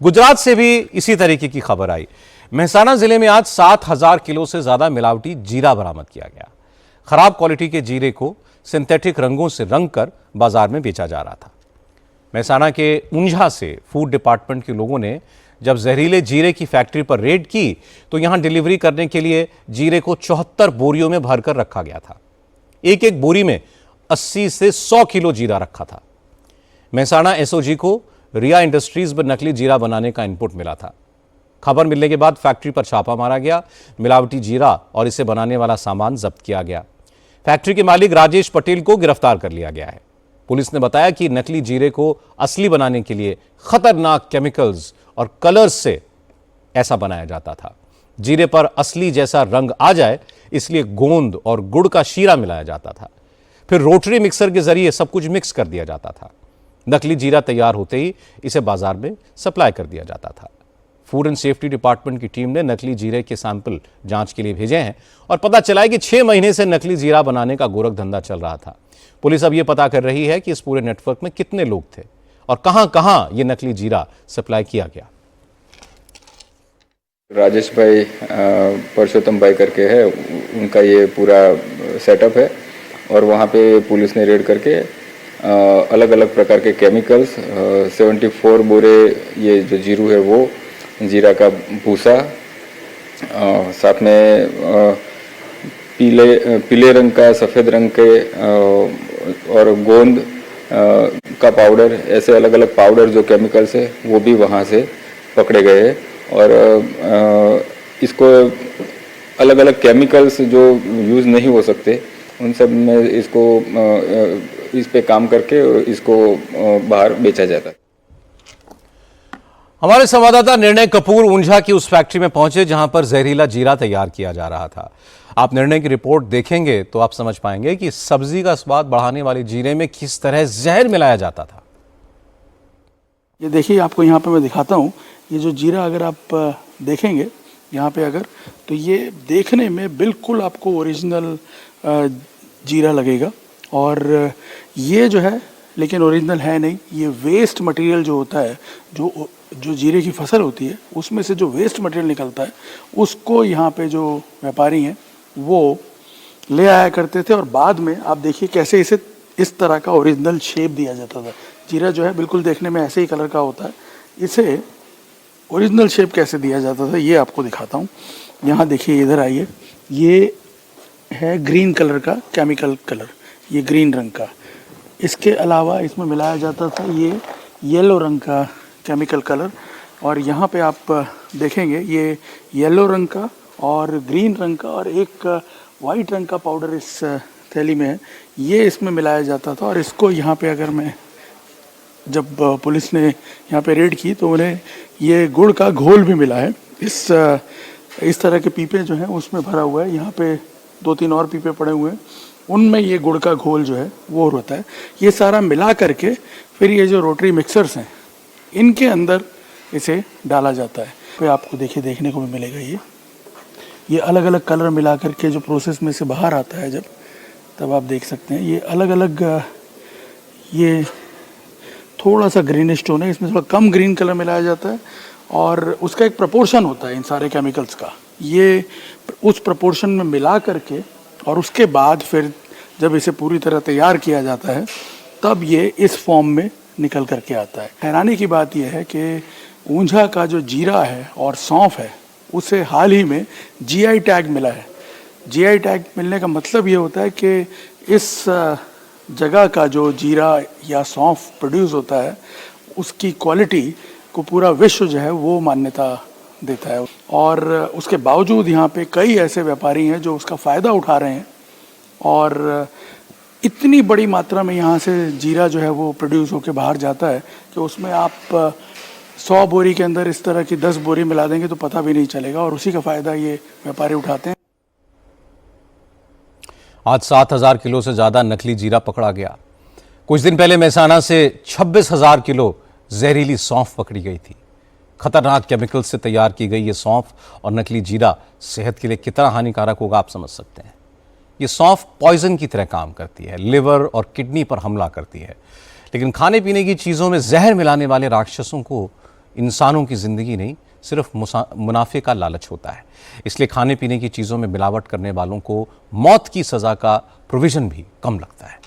गुजरात से भी इसी तरीके की खबर आई। मेहसाना जिले में आज 7,000 किलो से ज्यादा मिलावटी जीरा बरामद किया गया। खराब क्वालिटी के जीरे को सिंथेटिक रंगों से रंग कर बाजार में बेचा जा रहा था। मेहसाना के ऊंझा से फूड डिपार्टमेंट के लोगों ने जब जहरीले जीरे की फैक्ट्री पर रेड की तो यहां डिलीवरी करने के लिए जीरे को 74 बोरियों में भरकर रखा गया था। एक एक बोरी में 80 से 100 किलो जीरा रखा था। मेहसाना एसओजी को रिया इंडस्ट्रीज पर नकली जीरा बनाने का इनपुट मिला था। खबर मिलने के बाद फैक्ट्री पर छापा मारा गया। मिलावटी जीरा और इसे बनाने वाला सामान जब्त किया गया। फैक्ट्री के मालिक राजेश पटेल को गिरफ्तार कर लिया गया है। पुलिस ने बताया कि नकली जीरे को असली बनाने के लिए खतरनाक केमिकल्स और कलर्स से ऐसा बनाया जाता था। जीरे पर असली जैसा रंग आ जाए इसलिए गोंद और गुड़ का शीरा मिलाया जाता था। फिर रोटरी मिक्सर के जरिए सब कुछ मिक्स कर दिया जाता था। नकली जीरा तैयार होते ही इसे बाजार में सप्लाई कर दिया जाता था। फूड एंड सेफ्टी डिपार्टमेंट की टीम ने नकली जीरे के सैंपल जांच के लिए भेजे हैं और पता चला है कि 6 महीने से नकली जीरा बनाने का गोरख धंधा चल रहा था। पुलिस अब यह पता कर रही है कि इस पूरे नेटवर्क में कितने लोग थे और कहां-कहां यह नकली जीरा सप्लाई किया गया। राजेश भाई परसोत्तम भाई करके है, उनका ये पूरा सेटअप है और वहाँ पे पुलिस ने रेड करके अलग अलग प्रकार के केमिकल्स 74 बोरे ये जो जीरू है वो जीरा का भूसा, साथ में पीले रंग का, सफ़ेद रंग के और गोंद का पाउडर, ऐसे अलग अलग पाउडर जो केमिकल्स है वो भी वहाँ से पकड़े गए हैं। और इसको अलग अलग केमिकल्स जो यूज़ नहीं हो सकते उन सब में इसको इस पे काम करके इसको बाहर बेचा जाता है। हमारे संवाददाता निर्णय कपूर ऊंझा की उस फैक्ट्री में पहुंचे जहां पर जहरीला जीरा तैयार किया जा रहा था। आप निर्णय की रिपोर्ट देखेंगे तो आप समझ पाएंगे कि सब्जी का स्वाद बढ़ाने वाले जीरे में किस तरह जहर मिलाया जाता था। ये देखिए, आपको यहाँ पे मैं दिखाता हूँ। ये जो जीरा अगर आप देखेंगे यहाँ पे अगर, तो ये देखने में बिल्कुल आपको ओरिजिनल जीरा लगेगा और ये जो है लेकिन ओरिजिनल है नहीं। ये वेस्ट मटेरियल जो होता है, जो जीरे की फसल होती है उसमें से जो वेस्ट मटेरियल निकलता है उसको यहाँ पे जो व्यापारी हैं वो ले आया करते थे और बाद में आप देखिए कैसे इसे इस तरह का ओरिजिनल शेप दिया जाता था। जीरा जो है बिल्कुल देखने में ऐसे ही कलर का होता है, इसे ओरिजिनल शेप कैसे दिया जाता था ये आपको दिखाता हूँ। यहाँ देखिए, इधर आइए, ये है ग्रीन कलर का केमिकल कलर, ये ग्रीन रंग का। इसके अलावा इसमें मिलाया जाता था ये येलो रंग का केमिकल कलर और यहाँ पे आप देखेंगे ये येलो रंग का और ग्रीन रंग का और एक वाइट रंग का पाउडर इस थैली में है, ये इसमें मिलाया जाता था। और इसको यहाँ पे अगर मैं जब पुलिस ने यहाँ पे रेड की तो उन्हें ये गुड़ का घोल भी मिला है। इस तरह के पीपे जो हैं उसमें भरा हुआ है। यहाँ पे 2-3 और पीपे पड़े हुए हैं, उनमें ये गुड़ का घोल जो है वो होता है। ये सारा मिला करके फिर ये जो रोटरी मिक्सर्स हैं इनके अंदर इसे डाला जाता है। फिर आपको देखिए देखने को भी मिलेगा ये अलग अलग कलर मिला करके जो प्रोसेस में से बाहर आता है जब, तब आप देख सकते हैं ये अलग अलग, ये थोड़ा सा ग्रीनिश टोन है, इसमें थोड़ा कम ग्रीन कलर मिलाया जाता है और उसका एक प्रपोर्शन होता है इन सारे केमिकल्स का। ये उस प्रपोर्शन में मिला करके और उसके बाद फिर जब इसे पूरी तरह तैयार किया जाता है तब ये इस फॉर्म में निकल करके आता है। हैरानी की बात यह है कि ऊंझा का जो जीरा है और सौंफ है उसे हाल ही में जीआई टैग मिला है। जीआई टैग मिलने का मतलब ये होता है कि इस जगह का जो जीरा या सौंफ प्रोड्यूस होता है उसकी क्वालिटी को पूरा विश्व जो है वो मान्यता देता है। और उसके बावजूद यहाँ पे कई ऐसे व्यापारी हैं जो उसका फ़ायदा उठा रहे हैं और इतनी बड़ी मात्रा में यहाँ से जीरा जो है वो प्रोड्यूस होकर बाहर जाता है कि उसमें आप 100 बोरी के अंदर इस तरह की 10 बोरी मिला देंगे तो पता भी नहीं चलेगा और उसी का फ़ायदा ये व्यापारी उठाते हैं। आज 7,000 किलो से ज़्यादा नकली जीरा पकड़ा गया। कुछ दिन पहले मेहसाना से 26,000 किलो जहरीली सौंफ पकड़ी गई थी। खतरनाक केमिकल से तैयार की गई ये सौंफ और नकली जीरा सेहत के लिए कितना हानिकारक होगा आप समझ सकते हैं। ये सौंफ पॉइजन की तरह काम करती है, लिवर और किडनी पर हमला करती है। लेकिन खाने पीने की चीज़ों में जहर मिलाने वाले राक्षसों को इंसानों की जिंदगी नहीं, सिर्फ मुनाफे का लालच होता है। इसलिए खाने पीने की चीज़ों में मिलावट करने वालों को मौत की सज़ा का प्रोविज़न भी कम लगता है।